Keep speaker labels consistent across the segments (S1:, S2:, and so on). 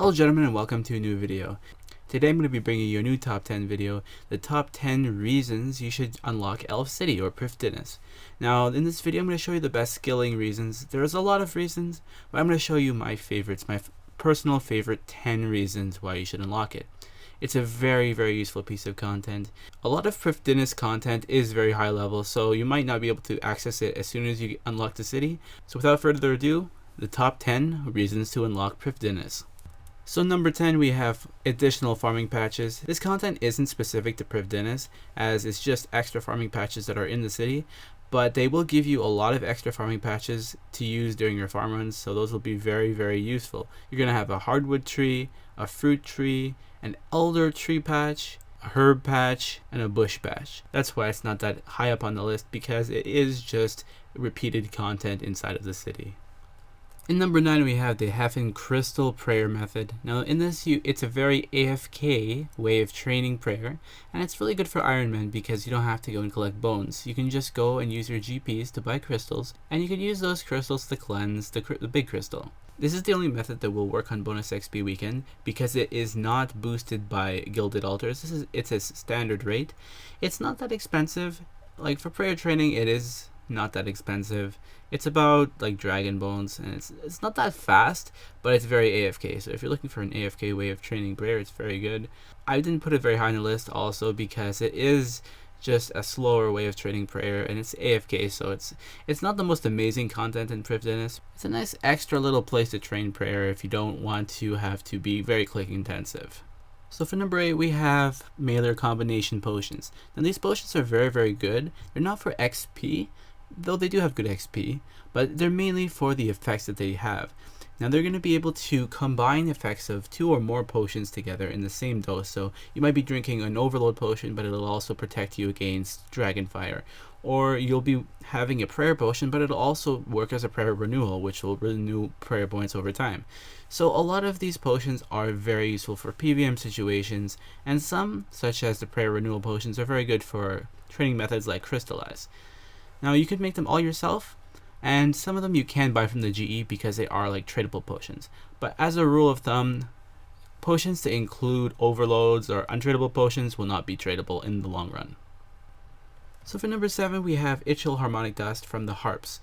S1: Hello gentlemen and welcome to a new video. Today I'm going to be bringing you a new top 10 video, the top 10 reasons you should unlock Elf City or Prifddinas. Now in this video I'm going to show you the best skilling reasons. There's a lot of reasons, but I'm going to show you my favorites, my personal favorite 10 reasons why you should unlock it. It's a very useful piece of content. A lot of Prifddinas content is very high level, so you might not be able to access it as soon as you unlock the city. So without further ado, the top 10 reasons to unlock Prifddinas. So number 10, we have additional farming patches. This content isn't specific to Prifddinas, as it's just extra farming patches that are in the city, but they will give you a lot of extra farming patches to use during your farm runs, so those will be very useful. You're going to have a hardwood tree, a fruit tree, an elder tree patch, a herb patch, and a bush patch. That's why it's not that high up on the list, because it is just repeated content inside of the city. In number 9, we have the Halving Crystal Prayer method. Now in this, it's a very AFK way of training prayer, and it's really good for Iron Men because you don't have to go and collect bones. You can just go and use your GPs to buy crystals, and you can use those crystals to cleanse the big crystal. This is the only method that will work on bonus XP weekend because it is not boosted by gilded altars. It's a standard rate. It's not that expensive. Like for prayer training, it is not that expensive. It's about like dragon bones, and it's not that fast, but it's very AFK. So if you're looking for an AFK way of training prayer, it's very good. I didn't put it very high on the list also because it is just a slower way of training prayer, and it's AFK, so it's not the most amazing content in Prifddinas. It's a nice extra little place to train prayer if you don't want to have to be very click intensive. So for number 8, we have mailer combination potions. Now these potions are very good. They're not for XP, though they do have good XP, but they're mainly for the effects that they have. Now they're going to be able to combine effects of 2 or more potions together in the same dose. So you might be drinking an overload potion, but it'll also protect you against dragonfire. Or you'll be having a prayer potion, but it'll also work as a prayer renewal, which will renew prayer points over time. So a lot of these potions are very useful for PvM situations, and some, such as the prayer renewal potions, are very good for training methods like crystallize. Now you could make them all yourself, and some of them you can buy from the GE because they are like tradable potions. But as a rule of thumb, potions to include overloads or untradable potions will not be tradable in the long run. So for number 7, we have Harmonic Dust from the harps.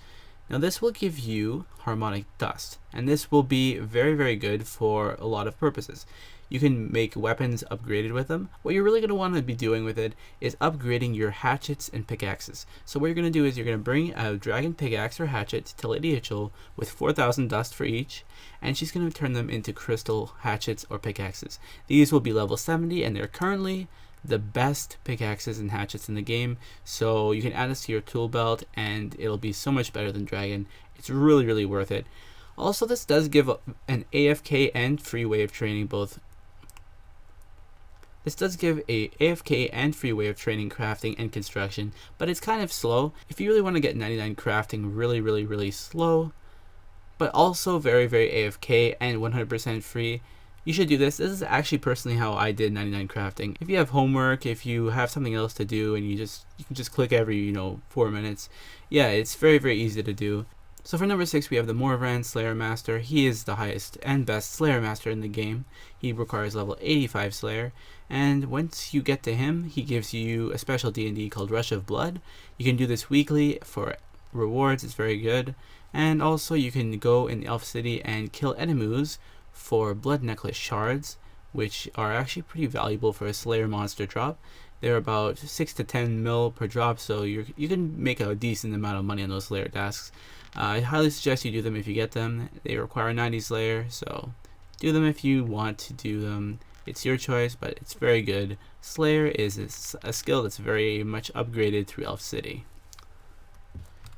S1: Now this will give you Harmonic Dust, and this will be very good for a lot of purposes. You can make weapons upgraded with them. What you're really going to want to be doing with it is upgrading your hatchets and pickaxes. So what you're going to do is you're going to bring a dragon pickaxe or hatchet to Lady Ichel with 4,000 dust for each, and she's going to turn them into crystal hatchets or pickaxes. These will be level 70, and they're currently the best pickaxes and hatchets in the game, so you can add this to your tool belt and it'll be so much better than dragon. It's really worth it. Also, this does give an AFK and free way of training both. This does give a AFK and free way of training crafting and construction, but it's kind of slow. If you really want to get 99 crafting really slow, but also very AFK and 100% free, you should do this. This is actually personally how I did 99 crafting. If you have homework, if you have something else to do, and you can just click every 4 minutes, yeah, it's very easy to do. So for number 6, we have the Morvan Slayer Master. He is the highest and best Slayer Master in the game. He requires level 85 Slayer, and once you get to him, he gives you a special D&D called Rush of Blood. You can do this weekly for rewards. It's very good. And also you can go in the Elf City and kill enemies for blood necklace shards, which are actually pretty valuable for a Slayer monster drop. They're about 6 to 10 mil per drop, so you can make a decent amount of money on those Slayer tasks. I highly suggest you do them if you get them. They require 90 Slayer, so do them if you want to do them. It's your choice, but it's very good. Slayer is a skill that's very much upgraded through Elf City.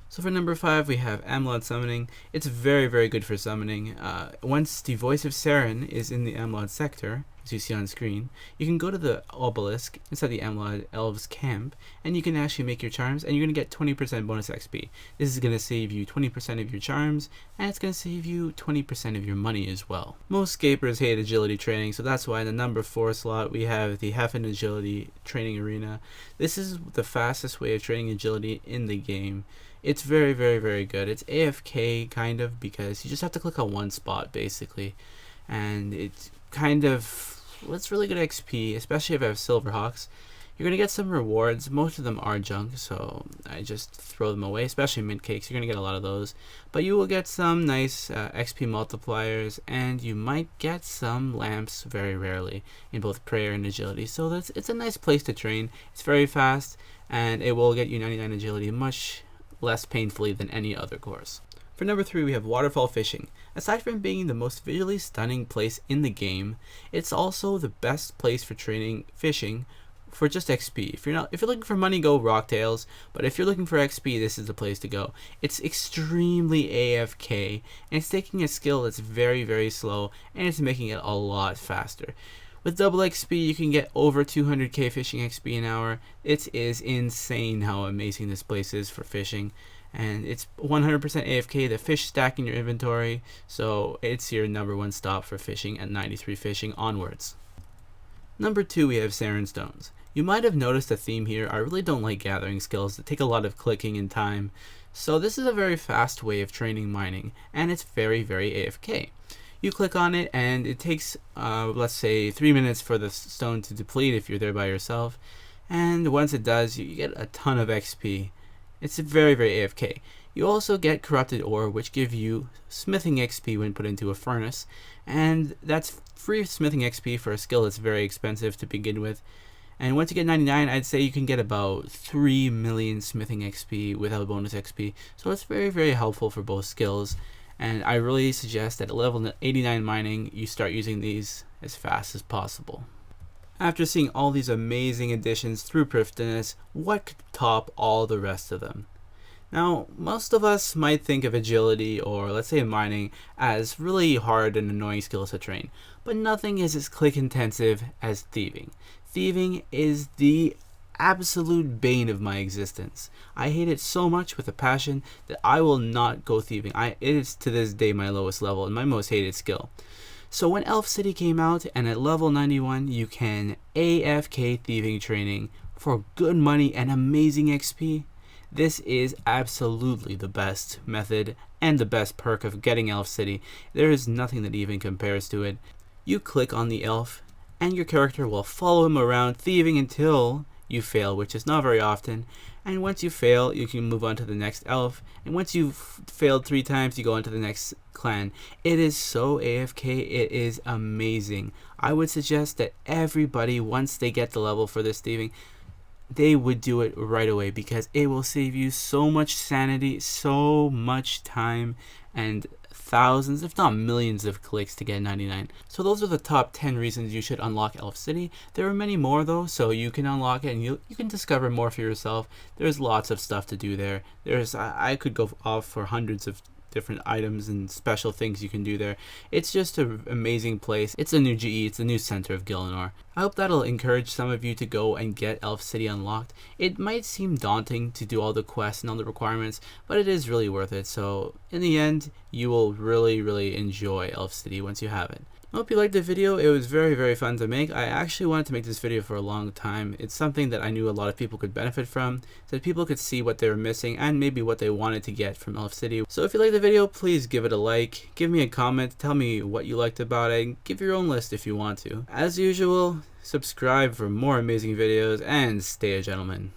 S1: So for number 5, we have Amoled Summoning. It's very good for summoning. Once the voice of Saren is in the Amoled sector, as you see on screen, you can go to the obelisk inside the Amoled Elves camp, and you can actually make your charms, and you're going to get 20% bonus XP. This is going to save you 20% of your charms, and it's going to save you 20% of your money as well. Most scapers hate agility training, so that's why in the number 4 slot we have the Half an Agility Training Arena. This is the fastest way of training agility in the game. It's very good. It's AFK kind of, because you just have to click on one spot basically. and it's really good XP, especially if I have Silverhawks. You're going to get some rewards. Most of them are junk, so I just throw them away, especially mint cakes. You're going to get a lot of those. But you will get some nice XP multipliers, and you might get some lamps very rarely in both prayer and agility. So it's a nice place to train. It's very fast, and it will get you 99 agility much less painfully than any other course. For number 3, we have waterfall fishing. Aside from being the most visually stunning place in the game, it's also the best place for training fishing for just XP. If you're looking for money, go Rocktails, but if you're looking for XP, this is the place to go. It's extremely AFK, and it's taking a skill that's very, very slow, and it's making it a lot faster. With double XP, you can get over 200k fishing XP an hour. It is insane how amazing this place is for fishing, and it's 100% AFK. The fish stack in your inventory, so it's your number 1 stop for fishing at 93 fishing onwards. Number 2, we have Saren Stones. You might have noticed a theme here. I really don't like gathering skills that take a lot of clicking and time, so this is a very fast way of training mining, and it's very, very AFK. You click on it, and it takes, let's say, 3 minutes for the stone to deplete if you're there by yourself, and once it does, you get a ton of XP. It's very, very AFK. You also get corrupted ore, which give you smithing XP when put into a furnace, and that's free smithing XP for a skill that's very expensive to begin with. And once you get 99, I'd say you can get about 3 million smithing XP without bonus XP. So it's very, very helpful for both skills. And I really suggest that at level 89 mining, you start using these as fast as possible. After seeing all these amazing additions through Prifddinas, what could top all the rest of them? Now, most of us might think of agility, or let's say mining, as really hard and annoying skills to train. But nothing is as click intensive as thieving. Thieving is the absolute bane of my existence. I hate it so much with a passion that I will not go thieving. It is to this day my lowest level and my most hated skill. So when Elf City came out, and at level 91 you can AFK thieving training for good money and amazing XP, this is absolutely the best method and the best perk of getting Elf City. There is nothing that even compares to it. You click on the elf, and your character will follow him around thieving until you fail, which is not very often. And once you fail, you can move on to the next elf, and once you've failed 3 times, you go on to the next clan. It is so AFK, it is amazing. I would suggest that everybody, once they get the level for this thieving, they would do it right away, because it will save you so much sanity, so much time, and thousands, if not millions of clicks to get 99. So those are the top 10 reasons you should unlock Elf City. There are many more though, so you can unlock it and you can discover more for yourself. There's lots of stuff to do there. I could go off for hundreds of different items and special things you can do there. It's just an amazing place. It's a new GE, it's a new center of Gielinor. I hope that'll encourage some of you to go and get Elf City unlocked. It might seem daunting to do all the quests and all the requirements, but it is really worth it. So in the end, you will really, really enjoy Elf City once you have it. I hope you liked the video. It was very, very fun to make. I actually wanted to make this video for a long time. It's something that I knew a lot of people could benefit from, so that people could see what they were missing and maybe what they wanted to get from Elf City. So if you liked the video, please give it a like, give me a comment, tell me what you liked about it, and give your own list if you want to. As usual, subscribe for more amazing videos, and stay a gentleman.